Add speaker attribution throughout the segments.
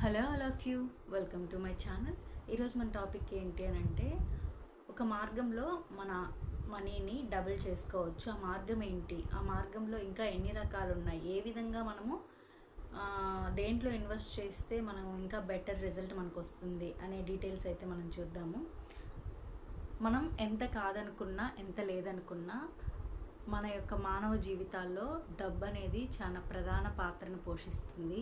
Speaker 1: Hello all of you, welcome to my channel. ఈరోజు మన topic ఏంటి అని అంటే, ఒక మార్గంలో మన మనీని డబుల్ చేసుకోవచ్చు. ఆ మార్గం ఏంటి, ఆ మార్గంలో ఇంకా ఎన్ని రకాలు ఉన్నాయి, ఏ విధంగా మనము దేంట్లో ఇన్వెస్ట్ చేస్తే మనం ఇంకా బెటర్ రిజల్ట్ మనకు వస్తుంది అనే డీటెయిల్స్ అయితే మనం చూద్దాము. మనం ఎంత కాదనుకున్నా, ఎంత లేదనుకున్నా, మన యొక్క మానవ జీవితాల్లో డబ్బు అనేది చాలా ప్రధాన పాత్రను పోషిస్తుంది.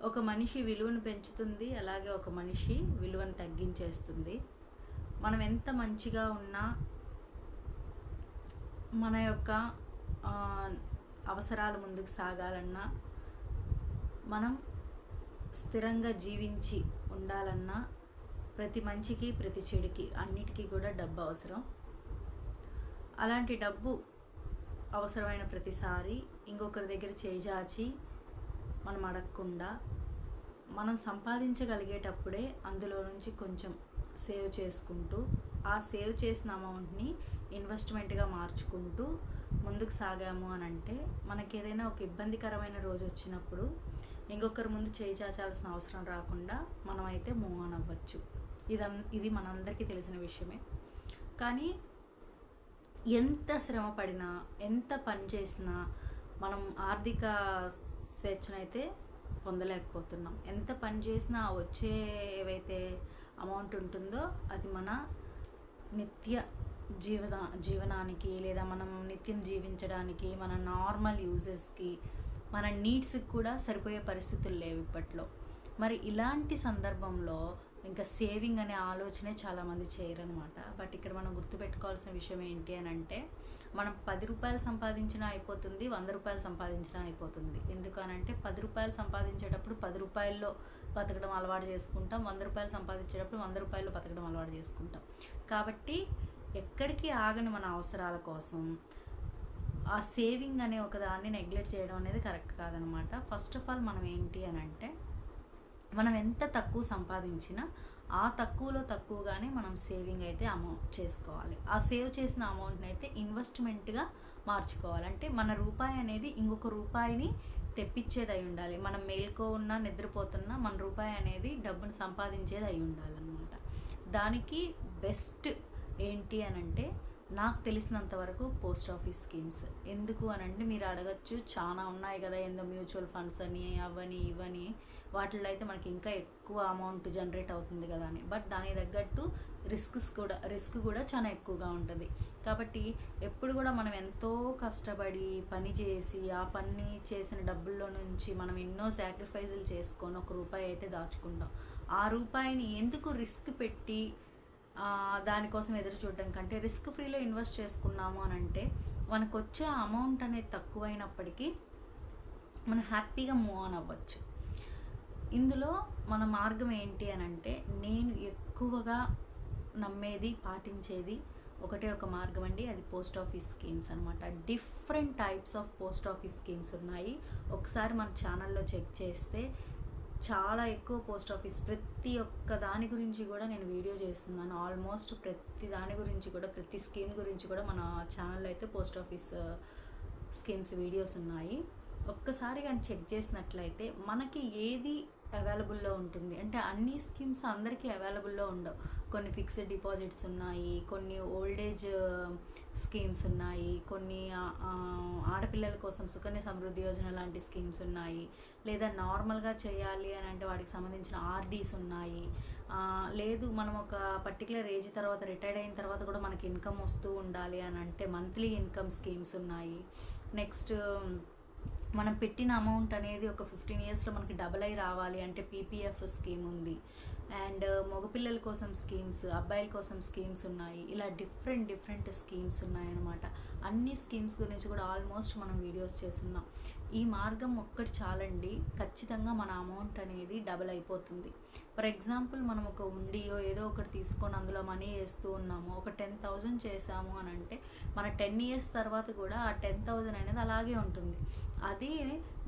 Speaker 1: ఒక మనిషి విలువను పెంచుతుంది, అలాగే ఒక మనిషి విలువను తగ్గించేస్తుంది. మనం ఎంత మంచిగా ఉన్నా, మన యొక్క అవసరాలు ముందుకు సాగాలన్నా, మనం స్థిరంగా జీవించి ఉండాలన్నా, ప్రతి మంచికి ప్రతి చెడుకి అన్నిటికీ కూడా డబ్బు అవసరం. అలాంటి డబ్బు అవసరమైన ప్రతిసారి ఇంకొకరి దగ్గర చేజాచి మనం అడగకుండా, మనం సంపాదించగలిగేటప్పుడే అందులో నుంచి కొంచెం సేవ్ చేసుకుంటూ, ఆ సేవ్ చేసిన అమౌంట్ని ఇన్వెస్ట్మెంట్గా మార్చుకుంటూ ముందుకు సాగాము అని అంటే, మనకి ఏదైనా ఒక ఇబ్బందికరమైన రోజు వచ్చినప్పుడు ఇంకొకరి ముందు చేయి చాచాల్సిన అవసరం రాకుండా మనం అయితే మూవ్ ఆన్ అవ్వచ్చు. ఇది మనందరికీ తెలిసిన విషయమే. కానీ ఎంత శ్రమ పడినా, ఎంత పని చేసినా మనం ఆర్థిక స్వేచ్ఛనైతే పొందలేకపోతున్నాం. ఎంత పని చేసినా వచ్చే ఏవైతే అమౌంట్ ఉంటుందో అది మన నిత్య జీవనానికి, లేదా మనం నిత్యం జీవించడానికి, మన నార్మల్ యూజెస్కి, మన నీడ్స్కి కూడా సరిపోయే పరిస్థితులు లేవు ఇప్పట్లో. మరి ఇలాంటి సందర్భంలో ఇంకా సేవింగ్ అనే ఆలోచనే చాలామంది చేయరనమాట. బట్ ఇక్కడ మనం గుర్తుపెట్టుకోవాల్సిన విషయం ఏంటి అని అంటే, మనం 10 రూపాయలు సంపాదించినా అయిపోతుంది, 100 రూపాయలు సంపాదించినా అయిపోతుంది. ఎందుకనంటే 10 రూపాయలు సంపాదించేటప్పుడు 10 రూపాయల్లో బతకడం అలవాటు చేసుకుంటాం, 100 రూపాయలు సంపాదించేటప్పుడు 100 రూపాయల్లో బతకడం అలవాటు చేసుకుంటాం. కాబట్టి ఎక్కడికి ఆగని మన అవసరాల కోసం ఆ సేవింగ్ అనే ఒక దాన్ని నెగ్లెక్ట్ చేయడం అనేది కరెక్ట్ కాదనమాట. ఫస్ట్ ఆఫ్ ఆల్ మనం ఏంటి అని అంటే, మనం ఎంత తక్కువ సంపాదించినా ఆ తక్కువలో తక్కువగానే మనం సేవింగ్ అయితే అమౌంట్ చేసుకోవాలి. ఆ సేవ్ చేసిన అమౌంట్ని అయితే ఇన్వెస్ట్మెంట్గా మార్చుకోవాలి. అంటే మన రూపాయి అనేది ఇంకొక రూపాయిని తెప్పించేది అయి ఉండాలి. మనం మేల్కో ఉన్నా, నిద్రపోతున్నా మన రూపాయి అనేది డబ్బును సంపాదించేది అయి ఉండాలన్నమాట. దానికి బెస్ట్ ఏంటి అని అంటే, నాకు తెలిసినంత వరకు పోస్ట్ ఆఫీస్ స్కీమ్స్. ఎందుకు అని అంటే, మీరు అడగచ్చు, చాలా ఉన్నాయి కదా, ఏందో మ్యూచువల్ ఫండ్స్ అని, అవని ఇవని, వాటిల్లో అయితే మనకి ఇంకా ఎక్కువ అమౌంట్ జనరేట్ అవుతుంది కదా అని. బట్ దానికి తగ్గట్టు రిస్క్ కూడా చాలా ఎక్కువగా ఉంటుంది. కాబట్టి ఎప్పుడు కూడా మనం ఎంతో కష్టపడి పని చేసి, ఆ పని చేసిన డబ్బుల్లో నుంచి మనం ఎన్నో సాక్రిఫైజులు చేసుకొని ఒక రూపాయి అయితే దాచుకుంటాం. ఆ రూపాయిని ఎందుకు రిస్క్ పెట్టి దానికోసం ఎదురు చూడడం కంటే రిస్క్ ఫ్రీలో ఇన్వెస్ట్ చేసుకున్నాము అని అంటే, మనకు వచ్చే అమౌంట్ అనేది తక్కువైనప్పటికీ మనం హ్యాపీగా మూవ్ ఆన్ అవ్వచ్చు. ఇందులో మన మార్గం ఏంటి అని అంటే, నేను ఎక్కువగా నమ్మేది, పాటించేది ఒకటే ఒక మార్గం అండి, అది పోస్ట్ ఆఫీస్ స్కీమ్స్ అనమాట. Different types of post office schemes ఉన్నాయి. ఒకసారి మన ఛానల్లో చెక్ చేస్తే చాలా ఎక్కువ పోస్ట్ ఆఫీస్, ప్రతి ఒక్క దాని గురించి కూడా నేను వీడియో చేస్తున్నాను. ఆల్మోస్ట్ ప్రతి దాని గురించి కూడా, ప్రతి స్కీమ్ గురించి కూడా మన ఛానల్లో అయితే పోస్ట్ ఆఫీస్ స్కీమ్స్ వీడియోస్ ఉన్నాయి. ఒక్కసారి కానీ చెక్ చేసినట్లయితే మనకి ఏది అవైలబుల్లో ఉంటుంది అంటే, అన్ని స్కీమ్స్ అందరికీ అవైలబుల్లో ఉండవు. కొన్ని ఫిక్స్డ్ డిపాజిట్స్ ఉన్నాయి, కొన్ని ఓల్డేజ్ స్కీమ్స్ ఉన్నాయి, కొన్ని ఆడపిల్లల కోసం సుకన్య సమృద్ధి యోజన లాంటి స్కీమ్స్ ఉన్నాయి, లేదా నార్మల్గా చేయాలి అని అంటే వాటికి సంబంధించిన ఆర్డీస్ ఉన్నాయి. లేదు, మనం ఒక పర్టికులర్ ఏజ్ తర్వాత, రిటైర్డ్ అయిన తర్వాత కూడా మనకి ఇన్కమ్ వస్తూ ఉండాలి అని అంటే మంత్లీ ఇన్కమ్ స్కీమ్స్ ఉన్నాయి. నెక్స్ట్, మనం పెట్టిన అమౌంట్ అనేది ఒక 15 ఇయర్స్లో మనకి డబుల్ అయి రావాలి అంటే పీపీఎఫ్ స్కీమ్ ఉంది. అండ్ మగపిల్లల కోసం స్కీమ్స్, అబ్బాయిల కోసం స్కీమ్స్ ఉన్నాయి. ఇలా డిఫరెంట్ స్కీమ్స్ ఉన్నాయన్నమాట. అన్ని స్కీమ్స్ గురించి కూడా ఆల్మోస్ట్ మనం వీడియోస్ చేస్తున్నాం. ఈ మార్గం ఒక్కటి చాలండి, ఖచ్చితంగా మన అమౌంట్ అనేది డబుల్ అయిపోతుంది. ఫర్ ఎగ్జాంపుల్, మనం ఒక ఉండియో ఏదో ఒకటి తీసుకొని అందులో మనీ వేస్తూ ఉన్నాము, ఒక 10,000 చేసాము అని అంటే, మన 10 ఇయర్స్ తర్వాత కూడా ఆ 10,000 అనేది అలాగే ఉంటుంది. అదే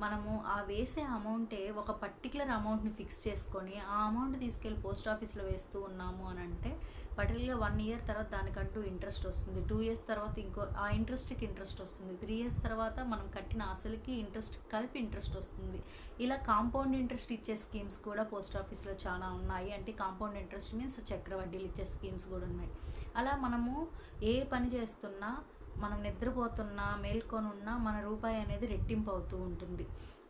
Speaker 1: మనము ఆ వేసే అమౌంటే ఒక పర్టికులర్ అమౌంట్ని ఫిక్స్ చేసుకొని, ఆ అమౌంట్ తీసుకెళ్ళి తీసుకెళ్ళి పోస్ట్ ఆఫీస్లో వేస్తూ ఉన్నాము అని అంటే పర్టికులర్గా 1 ఇయర్ తర్వాత దానికంటూ ఇంట్రెస్ట్ వస్తుంది, 2 ఇయర్స్ తర్వాత ఇంకో ఆ ఇంట్రెస్ట్కి ఇంట్రెస్ట్ వస్తుంది, 3 ఇయర్స్ తర్వాత మనం కట్టిన అసలుకి ఇంట్రెస్ట్ కలిపి ఇంట్రెస్ట్ వస్తుంది. ఇలా కాంపౌండ్ ఇంట్రెస్ట్ ఇచ్చే స్కీమ్స్ కూడా పోస్ట్ ఆఫీస్లో చాలా ఉన్నాయి. అంటే కాంపౌండ్ ఇంట్రెస్ట్ మీన్స్ చక్రవడ్డీలు ఇచ్చే స్కీమ్స్ కూడా ఉన్నాయి. అలా మనము ఏ పని చేస్తున్నా, మనం నిద్రపోతున్నా, మేల్కొని ఉన్నా మన రూపాయి అనేది రెట్టింపు అవుతూ ఉంటుంది.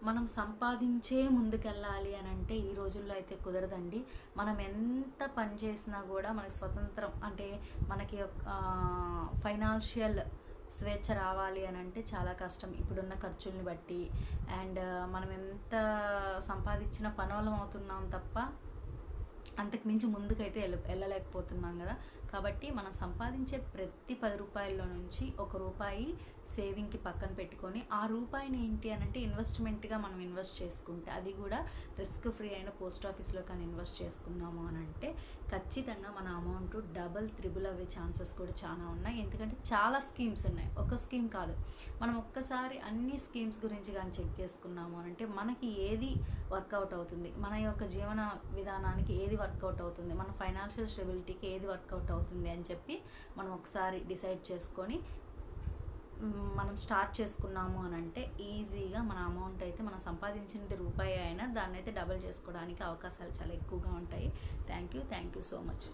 Speaker 1: మనం సంపాదించే ముందుకెళ్ళాలి అని అంటే ఈ రోజుల్లో అయితే కుదరదండి. మనం ఎంత పని చేసినా కూడా మనకి స్వతంత్రం అంటే మనకి ఫైనాన్షియల్ స్వేచ్ఛ రావాలి అని అంటే చాలా కష్టం ఇప్పుడున్న ఖర్చుల్ని బట్టి. అండ్ మనం ఎంత సంపాదించిన పనోళ్ళం అవుతున్నాం తప్ప అంతకు మించి ముందుకైతే వెళ్ళలేకపోతున్నాం కదా. కాబట్టి మనం సంపాదించే ప్రతి 10 రూపాయల్లో నుంచి 1 రూపాయి సేవింగ్కి పక్కన పెట్టుకొని ఆ రూపాయిని ఏంటి అని అంటే ఇన్వెస్ట్మెంట్గా మనం ఇన్వెస్ట్ చేసుకుంటే, అది కూడా రిస్క్ ఫ్రీ అయిన పోస్ట్ ఆఫీస్లో కానీ ఇన్వెస్ట్ చేసుకున్నాము అని అంటే ఖచ్చితంగా మన అమౌంట్ డబల్ త్రిబుల్ అవ్వే ఛాన్సెస్ కూడా చాలా ఉన్నాయి. ఎందుకంటే చాలా స్కీమ్స్ ఉన్నాయి, ఒక స్కీమ్ కాదు. మనం ఒక్కసారి అన్ని స్కీమ్స్ గురించి కానీ చెక్ చేసుకున్నాము అని అంటే మనకి ఏది వర్కౌట్ అవుతుంది, మన యొక్క జీవన విధానానికి ఏది వర్కౌట్ అవుతుంది, మన ఫైనాన్షియల్ స్టెబిలిటీకి ఏది వర్కౌట్ అవుతుంది అని చెప్పి మనం ఒకసారి డిసైడ్ చేసుకొని మనం స్టార్ట్ చేసుకున్నాము అని అంటే ఈజీగా మన అమౌంట్ అయితే మనం సంపాదించినది రూపాయి అయినా దాన్ని అయితే డబల్ చేసుకోవడానికి అవకాశాలు చాలా ఎక్కువగా ఉంటాయి. Thank you so much.